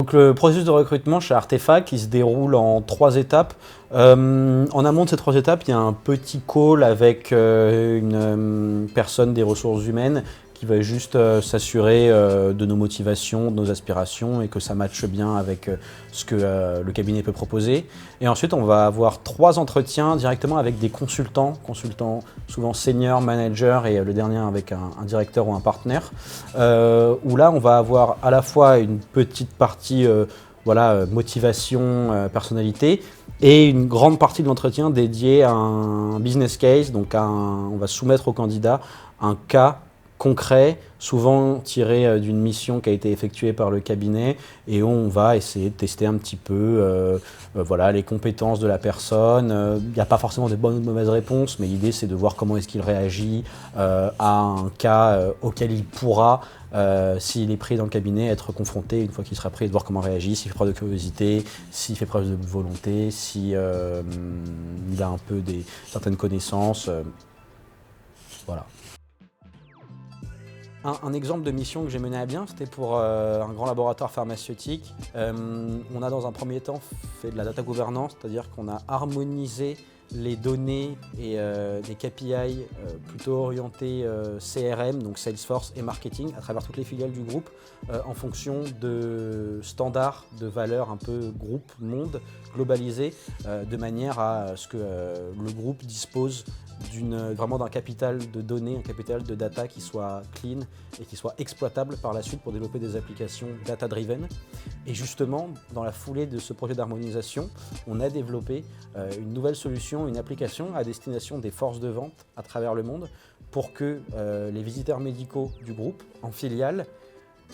Donc le processus de recrutement chez Artefact, il se déroule en 3 étapes. En amont de ces 3 étapes, il y a un petit call avec une personne des ressources humaines qui va juste s'assurer de nos motivations, de nos aspirations et que ça matche bien avec ce que le cabinet peut proposer. Et ensuite, on va avoir 3 entretiens directement avec des consultants souvent seniors, managers et le dernier avec un directeur ou un partenaire, où là, on va avoir à la fois une petite partie motivation, personnalité, et une grande partie de l'entretien dédiée à un business case, donc on va soumettre au candidat un cas concret, souvent tiré d'une mission qui a été effectuée par le cabinet, et on va essayer de tester un petit peu les compétences de la personne. Il n'y a pas forcément de bonnes ou de mauvaises réponses, mais l'idée c'est de voir comment est-ce qu'il réagit à un cas auquel il pourra, s'il est pris dans le cabinet, être confronté une fois qu'il sera pris, et de voir comment il réagit, s'il fait preuve de curiosité, s'il fait preuve de volonté, si il a un peu certaines connaissances. Voilà. Un exemple de mission que j'ai mené à bien, c'était pour un grand laboratoire pharmaceutique. On a dans un premier temps fait de la data governance, c'est-à-dire qu'on a harmonisé les données et des KPI plutôt orientés CRM, donc Salesforce et marketing, à travers toutes les filiales du groupe, en fonction de standards de valeurs un peu groupe, monde, globalisés, de manière à ce que le groupe dispose vraiment d'un capital de données, un capital de data qui soit clean et qui soit exploitable par la suite pour développer des applications data-driven. Et justement, dans la foulée de ce projet d'harmonisation, on a développé une nouvelle solution, une application à destination des forces de vente à travers le monde pour que les visiteurs médicaux du groupe en filiale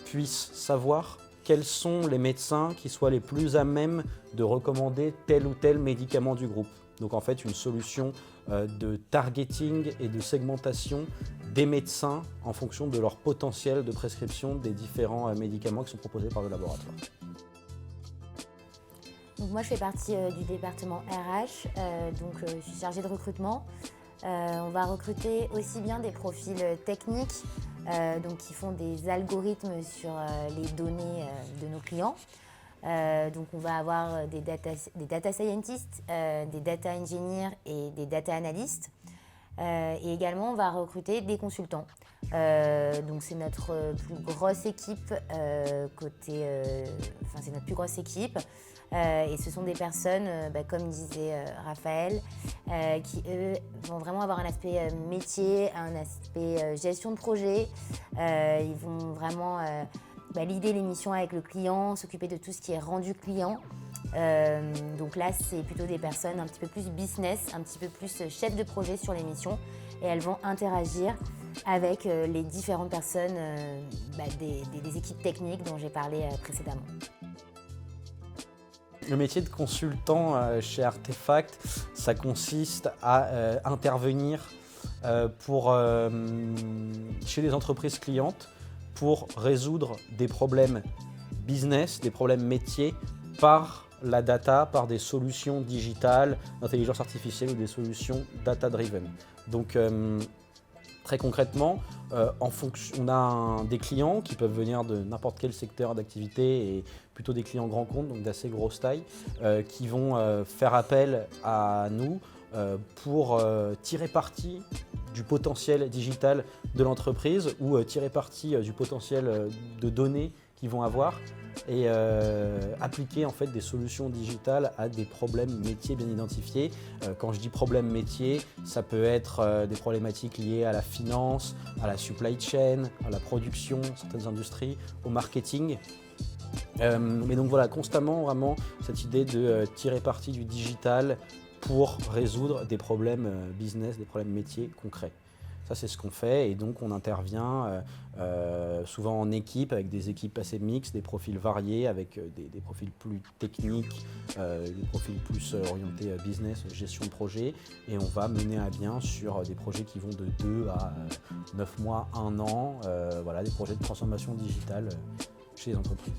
puissent savoir quels sont les médecins qui soient les plus à même de recommander tel ou tel médicament du groupe. Donc en fait, une solution de targeting et de segmentation des médecins en fonction de leur potentiel de prescription des différents médicaments qui sont proposés par le laboratoire. Donc moi, je fais partie du département RH, je suis chargée de recrutement. On va recruter aussi bien des profils techniques, qui font des algorithmes sur les données de nos clients. Donc on va avoir des data scientists, des data engineers et des data analysts. Et également on va recruter des consultants. Donc c'est notre plus grosse équipe c'est notre plus grosse équipe. Et ce sont des personnes, comme disait Raphaël, qui eux vont vraiment avoir un aspect métier, un aspect gestion de projet. Ils vont vraiment l'idée les missions avec le client, s'occuper de tout ce qui est rendu client. Donc là, c'est plutôt des personnes un petit peu plus business, un petit peu plus chef de projet sur les missions. Et elles vont interagir avec les différentes personnes des équipes techniques dont j'ai parlé précédemment. Le métier de consultant chez Artefact, ça consiste à intervenir chez des entreprises clientes pour résoudre des problèmes business, des problèmes métiers par la data, par des solutions digitales, d'intelligence artificielle ou des solutions data-driven. Donc très concrètement, on a des clients qui peuvent venir de n'importe quel secteur d'activité et plutôt des clients grands comptes, donc d'assez grosse taille, qui vont faire appel à nous pour tirer parti du potentiel digital de l'entreprise ou tirer parti du potentiel de données qu'ils vont avoir et appliquer en fait des solutions digitales à des problèmes métiers bien identifiés. Quand je dis problème métier, ça peut être des problématiques liées à la finance, à la supply chain, à la production, certaines industries, au marketing. Mais donc voilà, constamment vraiment cette idée de tirer parti du digital pour résoudre des problèmes business, des problèmes métiers concrets. Ça, c'est ce qu'on fait et donc on intervient souvent en équipe, avec des équipes assez mixtes, des profils variés, avec des profils plus techniques, des profils plus orientés business, gestion de projet, et on va mener à bien sur des projets qui vont de 2 à 9 mois, 1 an, des projets de transformation digitale chez les entreprises.